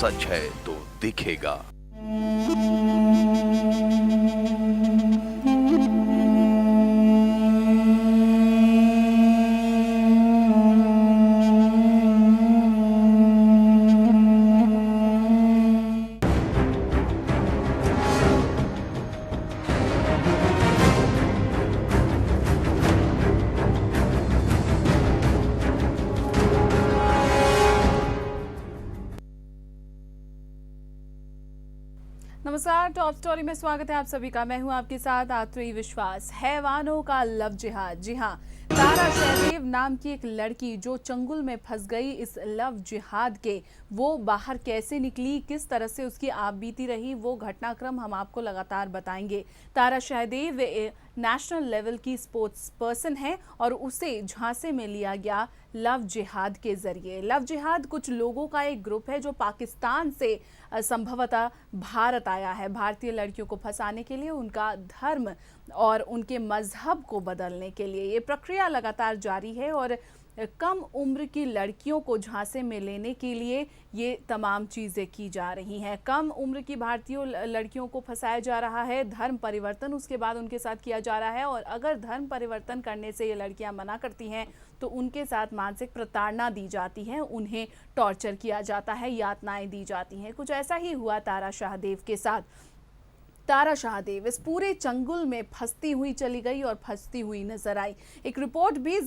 सच है तो दिखेगा। नमस्कार, टॉप स्टोरी में स्वागत है आप सभी का। मैं हूं आपके साथ आत्री विश्वास। हैवानों का लव जिहाद। जी हां, तारा शहदेव नाम की एक लड़की जो चंगुल में फंस गई इस लव जिहाद के, वो बाहर कैसे निकली, किस तरह से उसकी आप बीती रही, वो घटनाक्रम हम आपको लगातार बताएंगे। तारा शहदेव नेशनल लेवल की स्पोर्ट्स पर्सन है और उसे झांसे में लिया गया लव जिहाद के जरिए। लव जिहाद कुछ लोगों का एक ग्रुप है जो पाकिस्तान से संभवतः भारत आया है भारतीय लड़कियों को फंसाने के लिए, उनका धर्म और उनके मजहब को बदलने के लिए। ये प्रक्रिया लगातार जारी है और कम उम्र की लड़कियों को झांसे में लेने के लिए ये तमाम चीज़ें की जा रही हैं। कम उम्र की भारतीय लड़कियों को फंसाया जा रहा है, धर्म परिवर्तन उसके बाद उनके साथ किया जा रहा है और अगर धर्म परिवर्तन करने से ये लड़कियां मना करती हैं तो उनके साथ मानसिक प्रताड़ना दी जाती है, उन्हें टॉर्चर किया जाता है, यातनाएं दी जाती हैं। कुछ ऐसा ही हुआ तारा शाहदेव के साथ। तारा शाहदेव इस पूरे चंगुल में फंसती हुई चली गई और फंसती हुई नजर आई। एक रिपोर्ट भी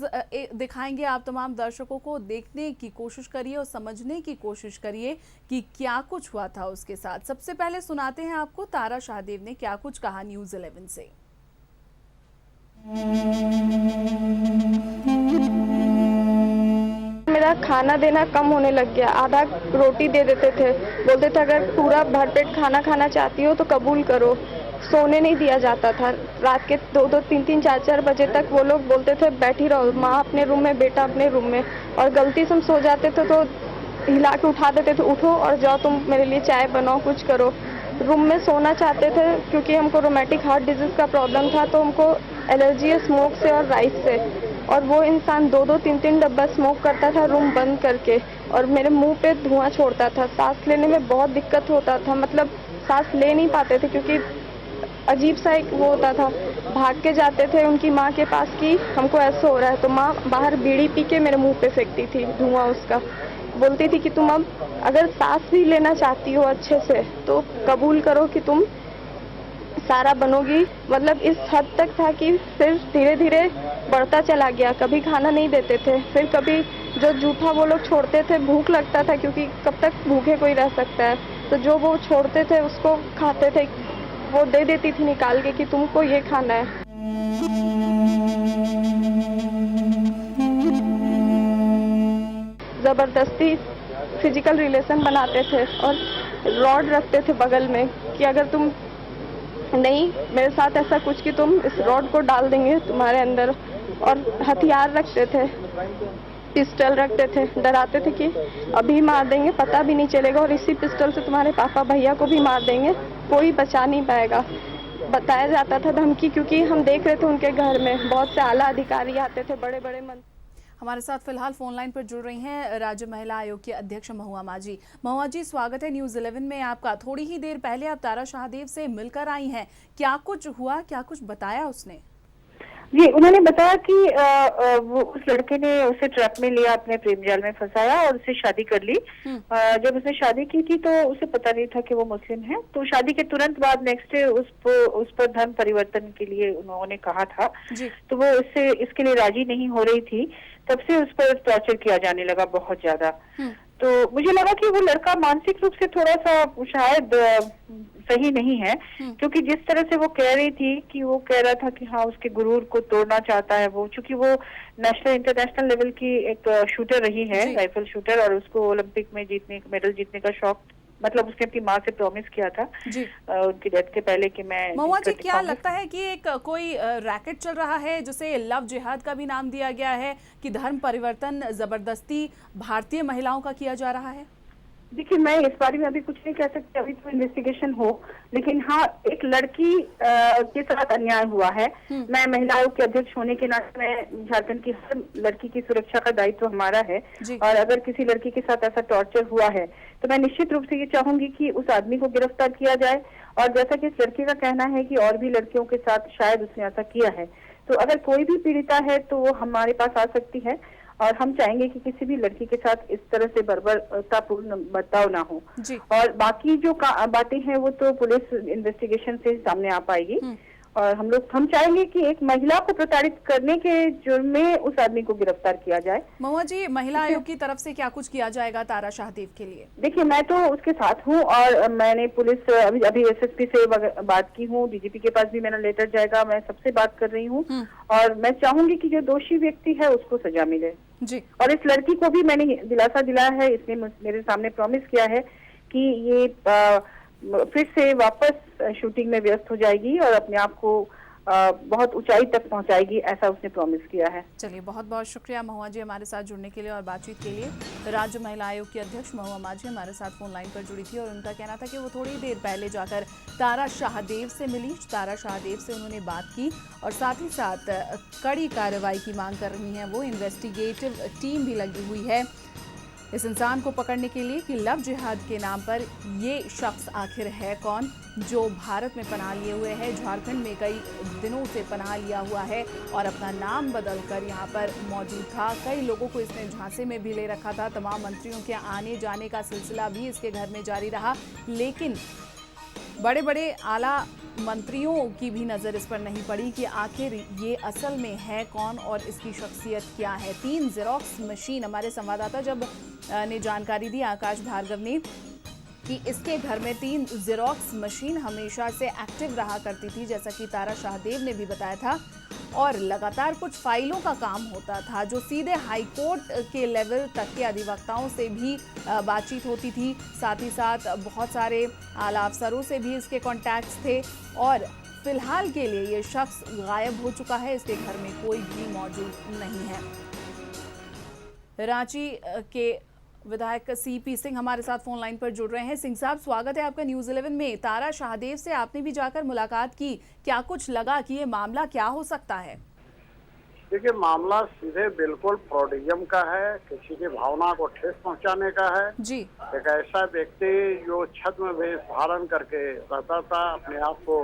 दिखाएंगे आप तमाम दर्शकों को, देखने की कोशिश करिए और समझने की कोशिश करिए कि क्या कुछ हुआ था उसके साथ। सबसे पहले सुनाते हैं आपको तारा शाहदेव ने क्या कुछ कहा न्यूज़ 11 से। मेरा खाना देना कम होने लग गया, आधा रोटी दे देते थे, बोलते थे अगर पूरा भरपेट खाना खाना चाहती हो तो कबूल करो। सोने नहीं दिया जाता था, रात के 2-2, 3-3, 4-4 बजे तक वो लोग बोलते थे बैठी रहो, माँ अपने रूम में, बेटा अपने रूम में। और गलती से हम सो जाते थे तो हिला के उठा देते थे, उठो और जाओ तुम मेरे लिए चाय बनाओ, कुछ करो। रूम में सोना चाहते थे क्योंकि हमको रोमेटिक हार्ट डिजीज का प्रॉब्लम था, तो हमको एलर्जी है स्मोक से और राइस से। और वो इंसान 2-2, 3-3 डब्बा स्मोक करता था रूम बंद करके और मेरे मुंह पे धुआं छोड़ता था। सांस लेने में बहुत दिक्कत होता था, मतलब सांस ले नहीं पाते थे क्योंकि अजीब सा एक वो होता था। भाग के जाते थे उनकी माँ के पास कि हमको ऐसा हो रहा है, तो माँ बाहर बीड़ी पी के मेरे मुंह पे फेंकती थी धुआं उसका। बोलती थी कि तुम अब अगर सांस भी लेना चाहती हो अच्छे से तो कबूल करो कि तुम सारा बनोगी। मतलब इस हद तक था कि फिर धीरे धीरे बढ़ता चला गया। कभी खाना नहीं देते थे, फिर कभी जो जूठा वो लोग छोड़ते थे, भूख लगता था क्योंकि कब तक भूखे कोई रह सकता है, तो जो वो छोड़ते थे उसको खाते थे, वो दे देती थी निकाल के कि तुमको ये खाना है। जबरदस्ती फिजिकल रिलेशन बनाते थे और रॉड रखते थे बगल में कि अगर तुम नहीं मेरे साथ ऐसा कुछ कि तुम इस रॉड को डाल देंगे तुम्हारे अंदर। और हथियार रखते थे, पिस्टल रखते थे, डराते थे कि अभी मार देंगे पता भी नहीं चलेगा और इसी पिस्टल से तुम्हारे पापा भैया को भी मार देंगे, कोई बचा नहीं पाएगा। बताया जाता था धमकी, क्योंकि हम देख रहे थे उनके घर में बहुत से आला अधिकारी आते थे, बड़े बड़े मंत्री। हमारे साथ फिलहाल फोन लाइन पर जुड़ रही हैं राज्य महिला आयोग की अध्यक्ष महुआ माजी। महुआ जी, स्वागत है न्यूज़ 11 में आपका। थोड़ी ही देर पहले आप तारा शाहदेव से मिलकर आई हैं, क्या कुछ हुआ, क्या कुछ बताया उसने? जी, उन्होंने बताया कि वो उस लड़के ने उसे ट्रैप में लिया, अपने प्रेम जाल में फंसाया और उससे शादी कर ली। जब उसने शादी की थी तो उसे पता नहीं था कि वो मुस्लिम है, तो शादी के तुरंत बाद नेक्स्ट डे उस पर धर्म परिवर्तन के लिए उन्होंने कहा था। तो वो इसके लिए राजी नहीं हो रही थी, तब से उस पर टॉर्चर किया जाने लगा बहुत ज्यादा। तो मुझे लगा कि वो लड़का मानसिक रूप से थोड़ा सा शायद सही नहीं है, क्योंकि जिस तरह से वो कह रही थी कि वो कह रहा था कि हाँ उसके गुरूर को तोड़ना चाहता है वो, चूंकि वो नेशनल इंटरनेशनल लेवल की एक शूटर रही है, राइफल शूटर, और उसको ओलंपिक में मेडल जीतने का शौक, मतलब उसने अपनी माँ से प्रॉमिस किया था उनकी डेथ के पहले कि मैं। महुआ जी, क्या लगता है कि एक कोई रैकेट चल रहा है जिसे लव जिहाद का भी नाम दिया गया है, कि धर्म परिवर्तन जबरदस्ती भारतीय महिलाओं का किया जा रहा है? देखिए, मैं इस बारे में अभी कुछ नहीं कह सकती, अभी तो इन्वेस्टिगेशन हो। लेकिन हाँ, एक लड़की के साथ अन्याय हुआ है। मैं महिला आयोग के अध्यक्ष होने के नाते मैं झारखंड की हर लड़की की सुरक्षा का दायित्व हमारा है। और अगर किसी लड़की के साथ ऐसा टॉर्चर हुआ है तो मैं निश्चित रूप से ये चाहूंगी कि उस आदमी को गिरफ्तार किया जाए। और जैसा कि इस लड़के का कहना है कि और भी लड़कियों के साथ शायद उसने ऐसा किया है, तो अगर कोई भी पीड़िता है तो वो हमारे पास आ सकती है। और हम चाहेंगे कि किसी भी लड़की के साथ इस तरह से बर्बरतापूर्ण बर्ताव ना हो। और बाकी जो बातें हैं वो तो पुलिस इन्वेस्टिगेशन से सामने आ पाएगी। और हम चाहेंगे कि एक महिला को प्रताड़ित करने के जुर्म में उस आदमी को गिरफ्तार किया जाए। महुआ जी, महिला आयोग की तरफ से क्या कुछ किया जाएगा तारा शाहदेव के लिए? देखिए, मैं तो उसके साथ हूँ और मैंने पुलिस अभी एसएसपी से बात की हूँ, डीजीपी के पास भी मेरा लेटर जाएगा, मैं सबसे बात कर रही हूँ। और मैं चाहूंगी कि जो दोषी व्यक्ति है उसको सजा मिले जी। और इस लड़की को भी मैंने दिलासा दिलाया है, इसने मेरे सामने प्रॉमिस किया है कि ये फिर से वापस शूटिंग में व्यस्त हो जाएगी और अपने आप को बहुत ऊंचाई तक पहुंचाएगी, ऐसा उसने प्रॉमिस किया है। चलिए, बहुत बहुत शुक्रिया महुआ जी हमारे साथ जुड़ने के लिए और बातचीत के लिए। राज्य महिला आयोग की अध्यक्ष महुआ माझी हमारे साथ फोन लाइन पर जुड़ी थी और उनका कहना था कि वो थोड़ी देर पहले जाकर तारा शाहदेव से मिली, तारा शाहदेव से उन्होंने बात की और साथ ही साथ कड़ी कार्रवाई की मांग कर रही हैं। वो इन्वेस्टिगेटिव टीम भी लगी हुई है इस इंसान को पकड़ने के लिए कि लव जिहाद के नाम पर ये शख्स आखिर है कौन, जो भारत में पनाह लिए हुए है, झारखंड में कई दिनों से पनाह लिया हुआ है और अपना नाम बदलकर यहाँ पर मौजूद था। कई लोगों को इसने झांसे में भी ले रखा था। तमाम मंत्रियों के आने जाने का सिलसिला भी इसके घर में जारी रहा, लेकिन बड़े बड़े आला मंत्रियों की भी नज़र इस पर नहीं पड़ी कि आखिर ये असल में है कौन और इसकी शख्सियत क्या है। 3 जेरोक्स मशीन, हमारे संवाददाता जब ने जानकारी दी, आकाश भार्गव ने, कि इसके घर में 3 जेरोक्स मशीन हमेशा से एक्टिव रहा करती थी, जैसा कि तारा शाहदेव ने भी बताया था। और लगातार कुछ फाइलों का काम होता था जो सीधे हाई कोर्ट के लेवल तक के अधिवक्ताओं से भी बातचीत होती थी। साथ ही साथ बहुत सारे आला अफसरों से भी इसके कॉन्टैक्ट्स थे और फिलहाल के लिए ये शख्स गायब हो चुका है, इसके घर में कोई भी मौजूद नहीं है। रांची के विधायक सीपी सिंह हमारे साथ फोन लाइन पर जुड़ रहे हैं। सिंह साहब, स्वागत है आपका न्यूज़ 11 में। तारा शाहदेव से आपने भी जाकर मुलाकात की, क्या कुछ लगा कि ये मामला क्या हो सकता है? देखिए, मामला सीधे बिल्कुल प्रोडियम का है, किसी की भावना को ठेस पहुंचाने का है जी। एक ऐसा व्यक्ति जो छद्म वेश धारण करके रहता था, अपने आप को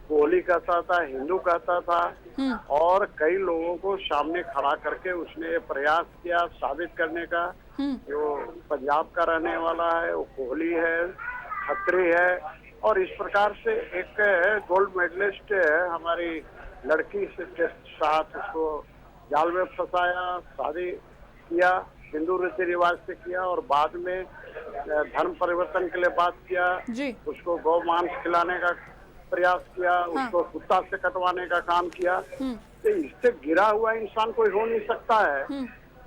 कोहली कहता था, हिंदू कहता था और कई लोगों को सामने खड़ा करके उसने प्रयास किया साबित करने का जो पंजाब का रहने वाला है, वो कोहली है, खत्री है। और इस प्रकार से एक गोल्ड मेडलिस्ट हमारी लड़की के साथ उसको जाल में फंसाया, शादी किया, हिंदू रीति रिवाज से किया और बाद में धर्म परिवर्तन के लिए बात किया, उसको गौ मांस खिलाने का प्रयास किया, उसको कुत्ता से कटवाने का काम किया। तो इससे गिरा हुआ इंसान कोई हो नहीं सकता है।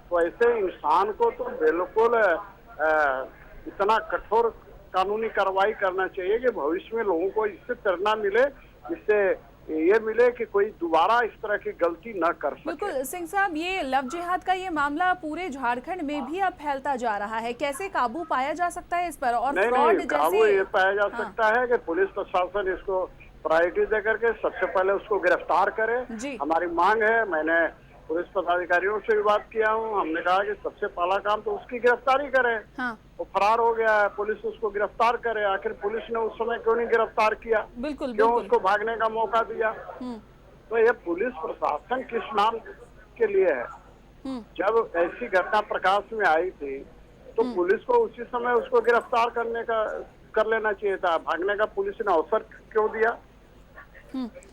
तो ऐसे इंसान को तो बिल्कुल इतना कठोर कानूनी कार्रवाई करना चाहिए कि भविष्य में लोगों को इससे प्रेरणा मिले, इससे ये मिले कि कोई दोबारा इस तरह की गलती न कर सके। बिल्कुल सिंह साहब, ये लव जिहाद का ये मामला पूरे झारखंड में भी अब फैलता जा रहा है, कैसे काबू पाया जा सकता है इस पर? और नहीं, काबू ये पाया जा सकता है कि पुलिस प्रशासन इसको प्रायोरिटी दे करके सबसे पहले उसको गिरफ्तार करे। हमारी मांग है, मैंने पुलिस पदाधिकारियों से भी बात किया हूँ, हमने कहा कि सबसे पहला काम तो उसकी गिरफ्तारी करे। वो फरार हो गया है, पुलिस उसको गिरफ्तार करे। आखिर पुलिस ने उस समय क्यों नहीं गिरफ्तार किया? क्यों उसको भागने का मौका दिया? तो ये पुलिस प्रशासन किस नाम के लिए है? जब ऐसी घटना प्रकाश में आई थी तो पुलिस को उसी समय उसको गिरफ्तार कर लेना चाहिए था, भागने का पुलिस ने अवसर क्यों दिया?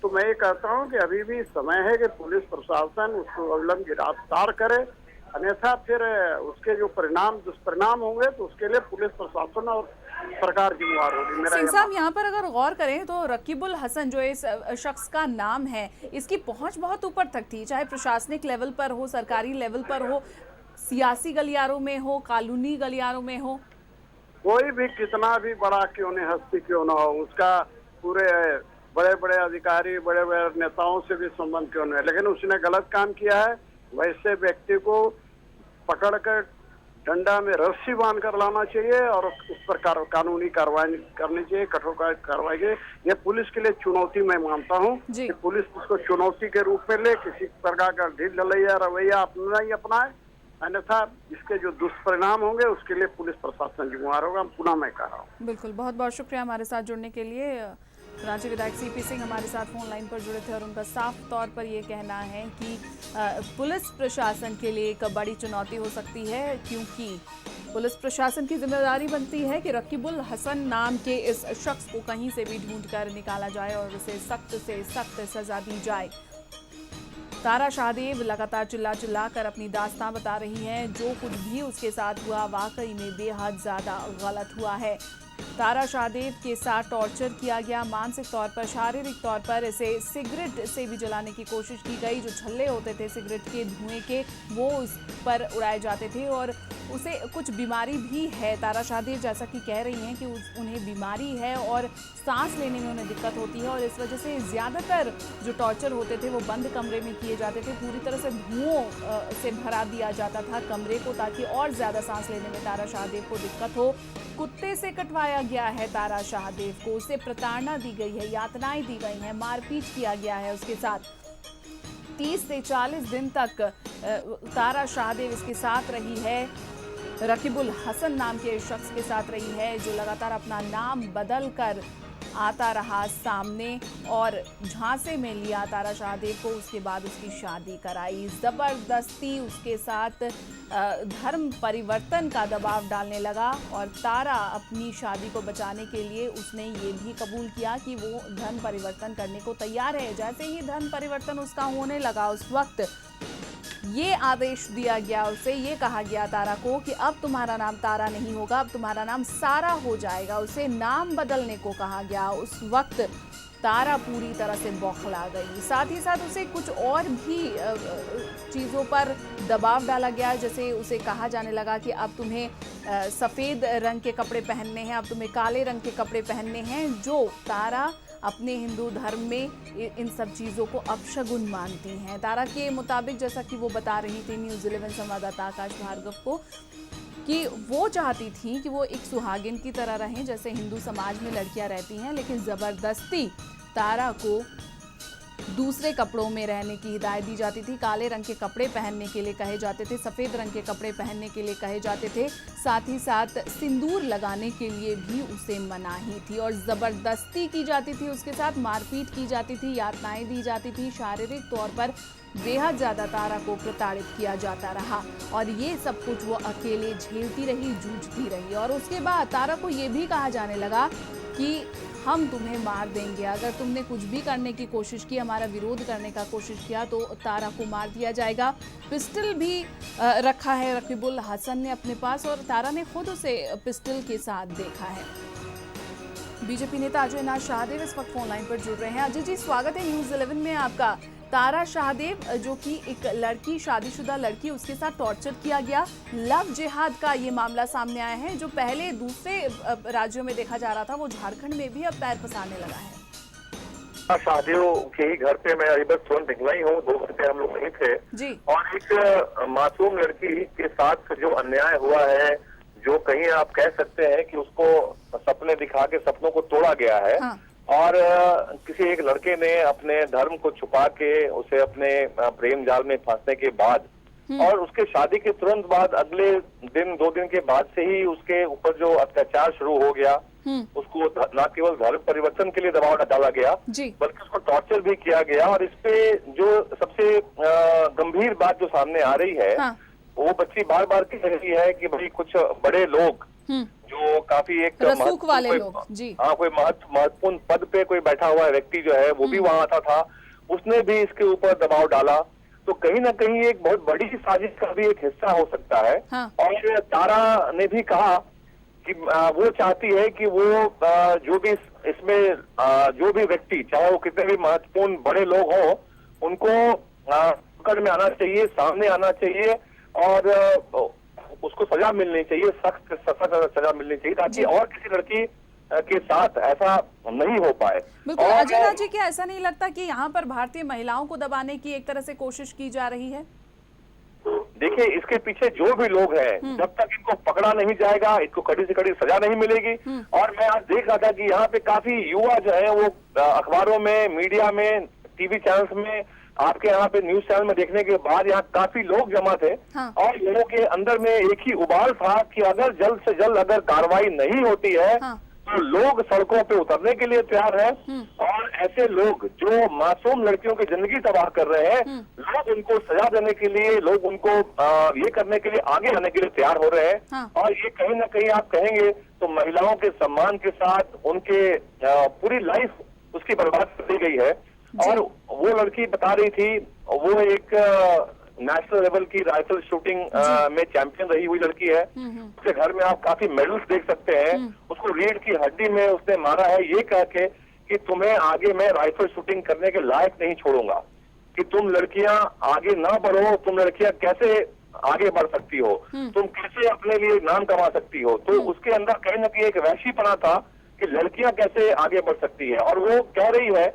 तो मैं ये कहता हूँ कि अभी भी समय है कि पुलिस प्रशासन उसको अविलंब गिरफ्तार करे, अन्यथा फिर उसके जो दुष्परिणाम होंगे तो उसके लिए पुलिस प्रशासन और सरकार जिम्मेदार होगी। सिंह साहब, यहाँ पर अगर गौर करें तो रकीबुल हसन जो इस शख्स का नाम है, इसकी पहुंच बहुत ऊपर तक थी, चाहे प्रशासनिक लेवल पर हो, सरकारी लेवल पर हो, सियासी गलियारों में हो, कानूनी गलियारों में हो, कोई भी कितना भी बड़ा क्यों नहीं हस्ती क्यों ना हो, उसका पूरे बड़े बड़े अधिकारी, बड़े बड़े नेताओं से भी संबंध क्यों नहीं है, लेकिन उसने गलत काम किया है, वैसे व्यक्ति को पकड़कर डंडा में रस्सी बांध कर लाना चाहिए और उस पर कानूनी कार्रवाई करनी चाहिए, कठोर कार्रवाई की। ये पुलिस के लिए चुनौती मैं मानता हूँ कि पुलिस इसको चुनौती के रूप में ले, किसी प्रकार का ढील ढलैया रवैया अपना ही अपनाए, अन्यथा इसके जो दुष्परिणाम होंगे उसके लिए पुलिस प्रशासन जिम्मेवार होगा। पुनः मैं कह रहा हूँ। बिल्कुल, बहुत बहुत शुक्रिया हमारे साथ जुड़ने के लिए। रांची विधायक सीपी सिंह हमारे साथ फोन लाइन पर जुड़े थे और उनका साफ तौर पर ये कहना है कि पुलिस प्रशासन के लिए एक बड़ी चुनौती हो सकती है, क्योंकि पुलिस प्रशासन की जिम्मेदारी बनती है कि रकीबुल हसन नाम के इस शख्स को कहीं से भी ढूंढ कर निकाला जाए और उसे सख्त से सख्त सजा दी जाए। तारा शाहदेव लगातार चिल्ला कर अपनी दास्तां बता रही हैं। जो कुछ भी उसके साथ हुआ वाकई में बेहद ज़्यादा गलत हुआ है। तारा शाहदेव के साथ टॉर्चर किया गया, मानसिक तौर पर, शारीरिक तौर पर इसे सिगरेट से भी जलाने की कोशिश की गई। जो छल्ले होते थे सिगरेट के धुएं के, वो उस पर उड़ाए जाते थे और उसे कुछ बीमारी भी है। तारा शाहदेव जैसा कि कह रही हैं कि उन्हें बीमारी है और सांस लेने में उन्हें दिक्कत होती है और इस वजह से ज़्यादातर जो टॉर्चर होते थे वो बंद कमरे में किए जाते थे। पूरी तरह से धुओं से भरा दिया जाता था कमरे को, ताकि और ज़्यादा सांस लेने में तारा शाहदेव को दिक्कत हो। कुत्ते से कटवाया गया है तारा शाहदेव को, उसे प्रताड़ना दी गई है, यातनाएं दी गई हैं, मारपीट किया गया है उसके साथ। 30 से 40 दिन तक तारा शाहदेव इसके साथ रही है, रकीबुल हसन नाम के शख्स के साथ रही है, जो लगातार अपना नाम बदल कर आता रहा सामने और झांसे में लिया तारा शाहदेव को। उसके बाद उसकी शादी कराई, ज़बरदस्ती उसके साथ धर्म परिवर्तन का दबाव डालने लगा और तारा अपनी शादी को बचाने के लिए उसने ये भी कबूल किया कि वो धर्म परिवर्तन करने को तैयार है। जैसे ही धर्म परिवर्तन उसका होने लगा, उस वक्त ये आदेश दिया गया उसे, ये कहा गया तारा को कि अब तुम्हारा नाम तारा नहीं होगा, अब तुम्हारा नाम सारा हो जाएगा। उसे नाम बदलने को कहा गया। उस वक्त तारा पूरी तरह से बौखला गई। साथ ही साथ उसे कुछ और भी चीज़ों पर दबाव डाला गया, जैसे उसे कहा जाने लगा कि अब तुम्हें सफ़ेद रंग के कपड़े पहनने हैं, अब तुम्हें काले रंग के कपड़े पहनने हैं, जो तारा अपने हिंदू धर्म में इन सब चीज़ों को अपशगुन मानती हैं। तारा के मुताबिक, जैसा कि वो बता रही थी न्यूज़ 11 संवाददाता आकाश भार्गव को, कि वो चाहती थी कि वो एक सुहागिन की तरह रहें जैसे हिंदू समाज में लड़कियां रहती हैं, लेकिन ज़बरदस्ती तारा को दूसरे कपड़ों में रहने की हिदायत दी जाती थी। काले रंग के कपड़े पहनने के लिए कहे जाते थे, सफ़ेद रंग के कपड़े पहनने के लिए कहे जाते थे। साथ ही साथ सिंदूर लगाने के लिए भी उसे मनाही थी और ज़बरदस्ती की जाती थी, उसके साथ मारपीट की जाती थी, यातनाएं दी जाती थी, शारीरिक तौर पर बेहद ज़्यादा तारा को प्रताड़ित किया जाता रहा और ये सब कुछ वो अकेले झेलती रही, जूझती रही। और उसके बाद तारा को ये भी कहा जाने लगा कि हम तुम्हें मार देंगे, अगर तुमने कुछ भी करने की कोशिश की, हमारा विरोध करने का कोशिश किया तो तारा को मार दिया जाएगा। पिस्टल भी रखा है रकीबुल हसन ने अपने पास और तारा ने खुद उसे पिस्टल के साथ देखा है। बीजेपी नेता अजय नाथ शाहदेव इस वक्त फोन लाइन पर जुड़ रहे हैं। अजय जी, स्वागत है न्यूज़ 11 में आपका। तारा शाहदेव, जो कि एक लड़की, शादीशुदा लड़की, उसके साथ टॉर्चर किया गया, लव जिहाद का ये मामला सामने आया है, जो पहले दूसरे राज्यों में देखा जा रहा था, वो झारखंड में भी अब पैर पसारने लगा है। शादियों के ही घर पे मैं अभी बस तुरंत निकला ही हूँ, 2 घंटे हम लोग नहीं थे जी। और एक मासूम लड़की के साथ जो अन्याय हुआ है, जो कहीं आप कह सकते हैं कि उसको सपने दिखा के सपनों को तोड़ा गया है। हाँ। और किसी एक लड़के ने अपने धर्म को छुपा के उसे अपने प्रेम जाल में फंसने के बाद और उसके शादी के तुरंत बाद अगले दिन 2 दिन के बाद से ही उसके ऊपर जो अत्याचार शुरू हो गया, उसको न केवल धर्म परिवर्तन के लिए दबाव डाला गया बल्कि उसको टॉर्चर भी किया गया। और इस पे जो सबसे गंभीर बात जो सामने आ रही है, हाँ। वो बच्ची बार बार कह रही है कि भाई कुछ बड़े लोग जो काफी एक रसूख वाले लोग, जी हाँ, कोई महत्वपूर्ण पद पे कोई बैठा हुआ व्यक्ति जो है वो भी वहां आता था, उसने भी इसके ऊपर दबाव डाला। तो कहीं ना कहीं एक बहुत बड़ी साजिश का भी एक हिस्सा हो सकता है। हाँ। और तारा ने भी कहा कि वो चाहती है कि वो जो भी इसमें जो भी व्यक्ति, चाहे वो कितने भी महत्वपूर्ण बड़े लोग हों, उनको पकड़ में आना चाहिए, सामने आना चाहिए और उसको सजा मिलनी चाहिए, सख्त सजा मिलनी चाहिए, ताकि और किसी लड़की के साथ ऐसा नहीं हो पाए। बिल्कुल। अजय नाथ जी, क्या ऐसा नहीं लगता कि यहाँ पर भारतीय महिलाओं को दबाने की एक तरह से कोशिश की जा रही है? देखिए इसके पीछे जो भी लोग हैं, जब तक इनको पकड़ा नहीं जाएगा, इनको कड़ी से कड़ी सजा नहीं मिलेगी। और मैं आज देख रहा था कि यहाँ पे काफी युवा जो है वो अखबारों में, मीडिया में, टीवी चैनल्स में, आपके यहाँ पे न्यूज चैनल में देखने के बाद यहाँ काफी लोग जमा थे। और लोगों के अंदर में एक ही उबाल था कि अगर जल्द से जल्द अगर कार्रवाई नहीं होती है तो लोग सड़कों पे उतरने के लिए तैयार है। और ऐसे लोग जो मासूम लड़कियों की जिंदगी तबाह कर रहे हैं, लोग उनको सजा देने के लिए, लोग उनको ये करने के लिए आगे आने के लिए तैयार हो रहे हैं। और ये कहीं ना कहीं आप कहेंगे तो महिलाओं के सम्मान के साथ उनके पूरी लाइफ उसकी बर्बाद कर दी गई है। और वो लड़की बता रही थी, वो एक नेशनल लेवल की राइफल शूटिंग में चैंपियन रही हुई लड़की है। उसके घर में आप काफी मेडल्स देख सकते हैं। उसको रीढ़ की हड्डी में उसने मारा है ये कह के कि तुम्हें आगे मैं राइफल शूटिंग करने के लायक नहीं छोड़ूंगा, कि तुम लड़कियां आगे ना बढ़ो, तुम लड़कियां कैसे आगे बढ़ सकती हो, तुम कैसे अपने लिए नाम कमा सकती हो। तो उसके अंदर कहीं ना कहीं एक वैशीपना था कि लड़कियां कैसे आगे बढ़ सकती है। और वो कह रही है,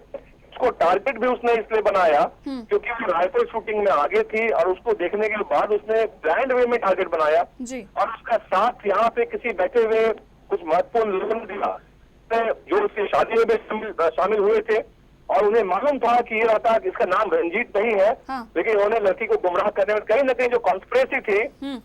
उसको टारगेट भी उसने इसलिए बनाया क्योंकि वो राइफल शूटिंग में आगे थी और उसको देखने के बाद उसने ब्रांड वे में टारगेट बनाया। और उसका साथ यहाँ पे किसी बैठे हुए कुछ महत्वपूर्ण लोगों ने दिया जो उसकी शादी में भी शामिल हुए थे। और उन्हें मालूम था कि ये रहता कि इसका नाम रंजीत नहीं है, लेकिन उन्होंने लड़की को गुमराह करने में कहीं ना कहीं जो कॉन्स्पिरेसी थी,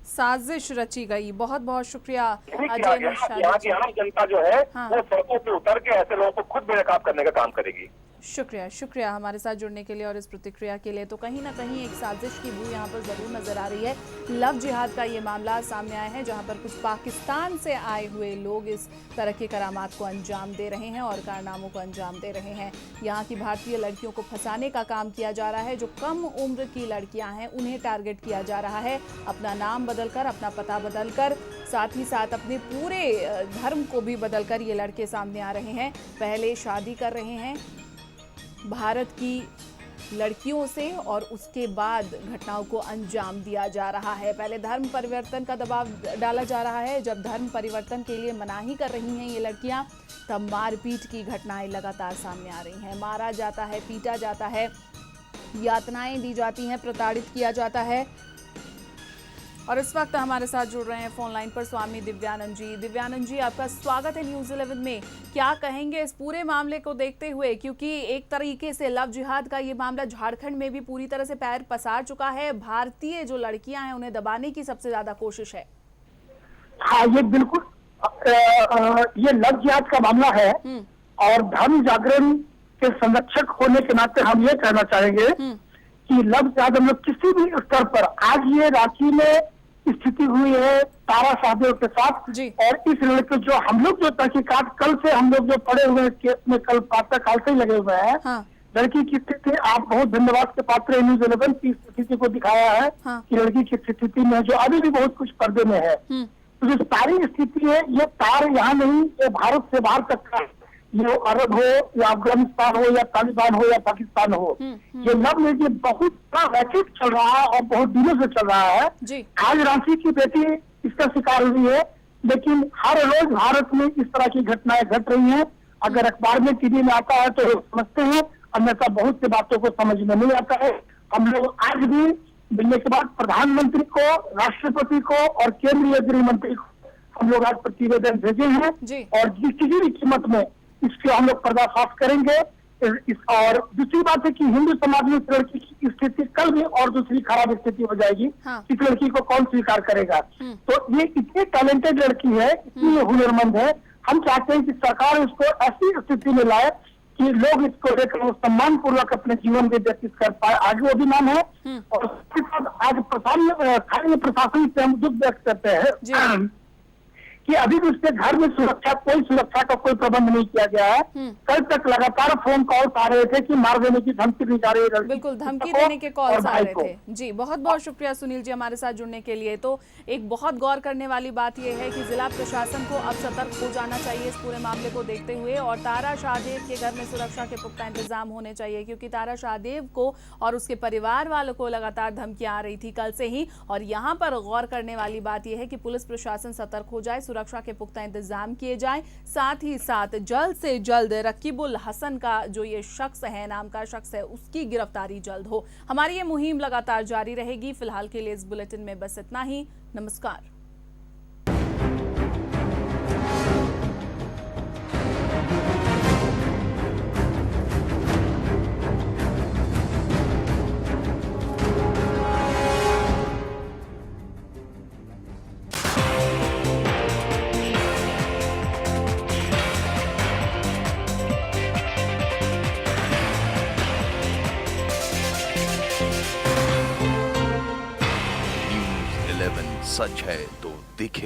साजिश रची गई। बहुत बहुत शुक्रिया अजय। यहाँ की आम जनता जो है वो सड़कों पे उतर के ऐसे लोगों को खुद बेनकाब करने का काम करेगी। शुक्रिया, शुक्रिया हमारे साथ जुड़ने के लिए और इस प्रतिक्रिया के लिए। तो कहीं ना कहीं एक साजिश की बू यहाँ पर जरूर नजर आ रही है। लव जिहाद का ये मामला सामने आया है जहाँ पर कुछ पाकिस्तान से आए हुए लोग इस तरह के करामात को अंजाम दे रहे हैं और कारनामों को अंजाम दे रहे हैं। यहाँ की भारतीय लड़कियों को फंसाने का काम किया जा रहा है। जो कम उम्र की लड़कियां हैं उन्हें टारगेट किया जा रहा है, अपना नाम बदलकर, अपना पता बदलकर, साथ ही साथ अपने पूरे धर्म को भी बदलकर ये लड़के सामने आ रहे हैं। पहले शादी कर रहे हैं भारत की लड़कियों से और उसके बाद घटनाओं को अंजाम दिया जा रहा है। पहले धर्म परिवर्तन का दबाव डाला जा रहा है। जब धर्म परिवर्तन के लिए मनाही कर रही हैं ये लड़कियां, तब मारपीट की घटनाएं लगातार सामने आ रही हैं। मारा जाता है, पीटा जाता है, यातनाएं दी जाती हैं, प्रताड़ित किया जाता है। और इस वक्त हमारे साथ जुड़ रहे हैं फोन लाइन पर स्वामी दिव्यानंद जी। दिव्यानंद जी, आपका स्वागत है न्यूज़ 11 में। क्या कहेंगे इस पूरे मामले को देखते हुए, क्योंकि एक तरीके से लव जिहाद का ये मामला झारखंड में भी पूरी तरह से पैर पसार चुका है। भारतीय जो लड़कियां हैं उन्हें दबाने की सबसे ज्यादा कोशिश है। हाँ, ये बिल्कुल ये लव जिहाद का मामला है। और धर्म जागरण के संरक्षक होने के नाते हम ये कहना चाहेंगे कि लव जिहाद हम लोग किसी भी स्तर पर, आज ये रांची में स्थिति हुई है तारा शाहदेव के साथ, और इस लड़के जो हम लोग जो तहकीकात कल से हम लोग जो पड़े हुए केस में कल प्रातः काल से लगे हुए हैं। लड़की की स्थिति, आप बहुत धन्यवाद के पात्र न्यूज़ 11 की स्थिति को दिखाया है कि लड़की की स्थिति में जो अभी भी बहुत कुछ पर्दे में है। तो जो सारी स्थिति है, ये तार यहाँ नहीं, ये भारत से बाहर तक का, ये अरब हो या अफगानिस्तान हो या तालिबान हो या पाकिस्तान हो, ये लव ये बहुत रैकेट चल रहा है और बहुत दिनों से चल रहा है। आज रांची की बेटी इसका शिकार हुई है, लेकिन हर रोज भारत में इस तरह की घटनाएं घट रही हैं। अगर अखबार में, टीवी में आता है तो समझते हैं, अन्यथा बहुत सी बातों को समझ में नहीं आता है। हम लोग आज भी मिलने के बाद प्रधानमंत्री को, राष्ट्रपति को और केंद्रीय गृह मंत्री को हम लोग आज प्रतिवेदन भेजे हैं और किसी भी कीमत में इसके हम लोग पर्दाफाश करेंगे। और दूसरी बात है कि हिंदू समाज में इस लड़की की स्थिति कल भी और दूसरी खराब स्थिति हो जाएगी। इस लड़की को कौन स्वीकार करेगा? तो ये इतनी टैलेंटेड लड़की है, इतनी हुनरमंद है। हम चाहते हैं कि सरकार इसको ऐसी स्थिति में लाए कि लोग इसको लेकर सम्मान पूर्वक अपने जीवन में व्यतीत कर पाए, आगे वो भी नाम है। और उसके साथ आज प्रशासन से हम दुख व्यक्त करते हैं कि अभी भी उसके घर में कोई सुरक्षा का कोई प्रबंध नहीं किया गया है। कल तक लगातार फोन कॉल आ रहे थे कि मार देने की धमकी दी जा रही है। बिल्कुल, धमकी देने के कॉल आ रहे थे। जी, बहुत बहुत शुक्रिया सुनील जी हमारे साथ जुड़ने के लिए। तो एक बहुत गौर करने वाली बात यह है कि जिला प्रशासन को अब सतर्क हो जाना चाहिए इस पूरे मामले को देखते हुए, और तारा शाहदेव के घर में सुरक्षा के पुख्ता इंतजाम होने चाहिए, क्योंकि तारा शाहदेव को और उसके परिवार वालों को लगातार धमकियां आ रही थी कल से ही। और यहाँ पर गौर करने वाली बात यह है कि पुलिस प्रशासन सतर्क हो जाए, सुरक्षा के पुख्ता इंतजाम किए जाएं। साथ ही साथ जल्द से जल्द रकीबुल हसन का जो ये शख्स है, नाम का शख्स है, उसकी गिरफ्तारी जल्द हो। हमारी ये मुहिम लगातार जारी रहेगी। फिलहाल के लिए इस बुलेटिन में बस इतना ही। नमस्कार। न्यूज़ 11 सच है तो दिखे।